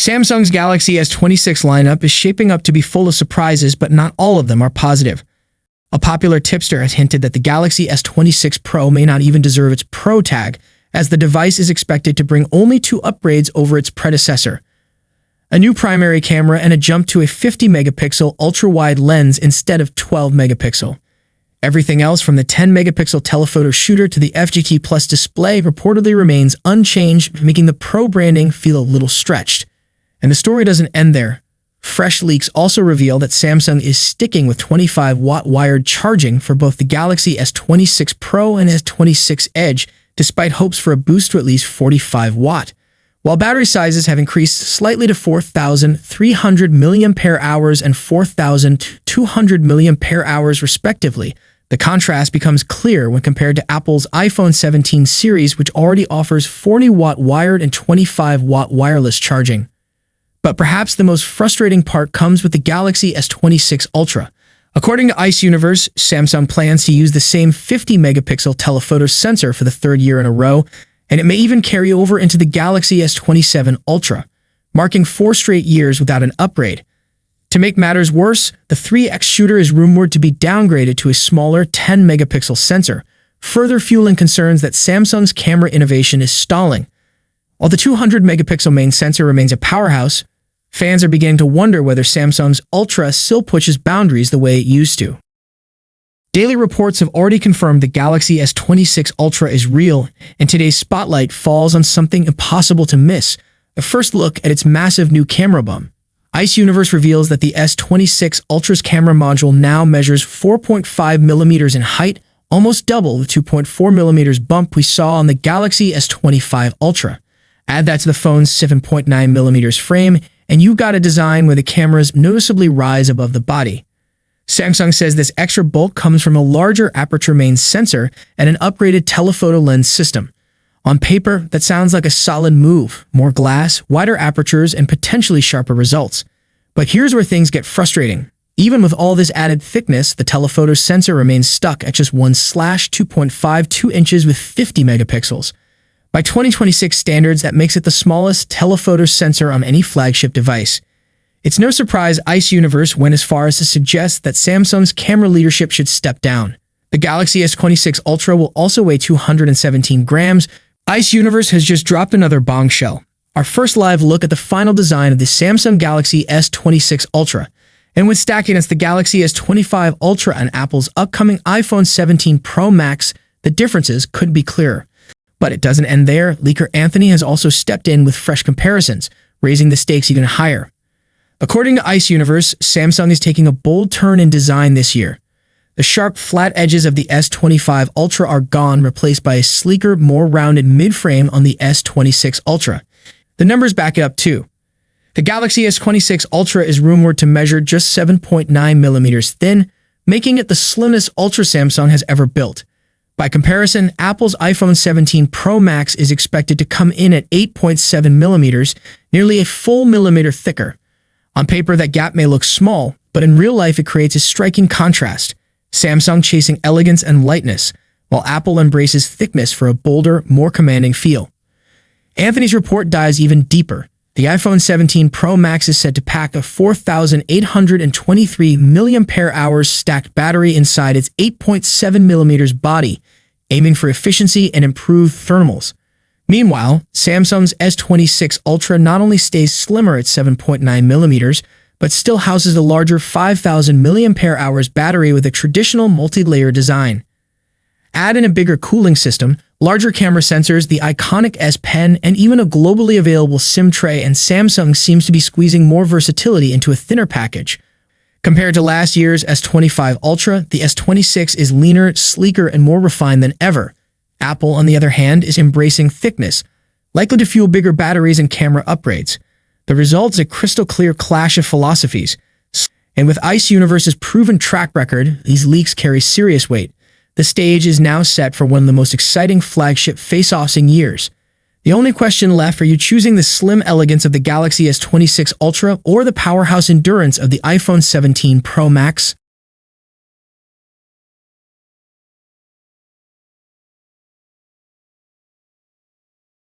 Samsung's Galaxy S26 lineup is shaping up to be full of surprises, but not all of them are positive. A popular tipster has hinted that the Galaxy S26 Pro may not even deserve its Pro tag, as the device is expected to bring only 2 upgrades over its predecessor: a new primary camera and a jump to a 50-megapixel ultra-wide lens instead of 12-megapixel. Everything else from the 10-megapixel telephoto shooter to the FGT Plus display reportedly remains unchanged, making the Pro branding feel a little stretched. And the story doesn't end there. Fresh leaks also reveal that Samsung is sticking with 25-watt wired charging for both the Galaxy S26 Pro and S26 Edge, despite hopes for a boost to at least 45 watt. While battery sizes have increased slightly to 4,300 mAh and 4,200 mAh respectively, the contrast becomes clear when compared to Apple's iPhone 17 series, which already offers 40-watt wired and 25-watt wireless charging. But perhaps the most frustrating part comes with the Galaxy S26 Ultra. According to Ice Universe, Samsung plans to use the same 50-megapixel telephoto sensor for the 3rd year in a row, and it may even carry over into the Galaxy S27 Ultra, marking 4 straight years without an upgrade. To make matters worse, the 3X shooter is rumored to be downgraded to a smaller 10-megapixel sensor, further fueling concerns that Samsung's camera innovation is stalling. While the 200-megapixel main sensor remains a powerhouse, fans are beginning to wonder whether Samsung's Ultra still pushes boundaries the way it used to. Daily reports have already confirmed the Galaxy S26 Ultra is real, and today's spotlight falls on something impossible to miss: a first look at its massive new camera bump. Ice Universe reveals that the S26 Ultra's camera module now measures 4.5 millimeters in height, almost double the 2.4 millimeters bump we saw on the Galaxy S25 Ultra. Add that to the phone's 7.9 millimeters frame, and you've got a design where the cameras noticeably rise above the body. Samsung says this extra bulk comes from a larger aperture main sensor and an upgraded telephoto lens system. On paper, that sounds like a solid move: more glass, wider apertures, and potentially sharper results. But here's where things get frustrating. Even with all this added thickness, the telephoto sensor remains stuck at just 1/2.52 inches with 50 megapixels. By 2026 standards, that makes it the smallest telephoto sensor on any flagship device. It's no surprise Ice Universe went as far as to suggest that Samsung's camera leadership should step down. The Galaxy S26 Ultra will also weigh 217 grams. Ice Universe has just dropped another bombshell: our first live look at the final design of the Samsung Galaxy S26 Ultra. And when stacked against the Galaxy S25 Ultra and Apple's upcoming iPhone 17 Pro Max, the differences couldn't be clearer. But it doesn't end there. Leaker Anthony has also stepped in with fresh comparisons, raising the stakes even higher. According to Ice Universe, Samsung is taking a bold turn in design this year. The sharp, flat edges of the S25 Ultra are gone, replaced by a sleeker, more rounded mid-frame on the S26 Ultra. The numbers back it up too. The Galaxy S26 Ultra is rumored to measure just 7.9 millimeters thin, making it the slimmest Ultra Samsung has ever built. By comparison, Apple's iPhone 17 Pro Max is expected to come in at 8.7 millimeters, nearly a full millimeter thicker. On paper, that gap may look small, but in real life it creates a striking contrast: Samsung chasing elegance and lightness, while Apple embraces thickness for a bolder, more commanding feel. Anthony's report dives even deeper. The iPhone 17 Pro Max is said to pack a 4,823 mAh stacked battery inside its 8.7 millimeters body, aiming for efficiency and improved thermals. Meanwhile, Samsung's S26 Ultra not only stays slimmer at 7.9 millimeters, but still houses a larger 5,000 mAh battery with a traditional multi-layer design. Add in a bigger cooling system, larger camera sensors, the iconic S Pen, and even a globally available SIM tray, and Samsung seems to be squeezing more versatility into a thinner package. Compared to last year's S25 Ultra, the S26 is leaner, sleeker, and more refined than ever. Apple, on the other hand, is embracing thickness, likely to fuel bigger batteries and camera upgrades. The result is a crystal-clear clash of philosophies. And with Ice Universe's proven track record, these leaks carry serious weight. The stage is now set for one of the most exciting flagship face-offs in years. The only question left: are you choosing the slim elegance of the Galaxy S26 Ultra or the powerhouse endurance of the iPhone 17 Pro Max?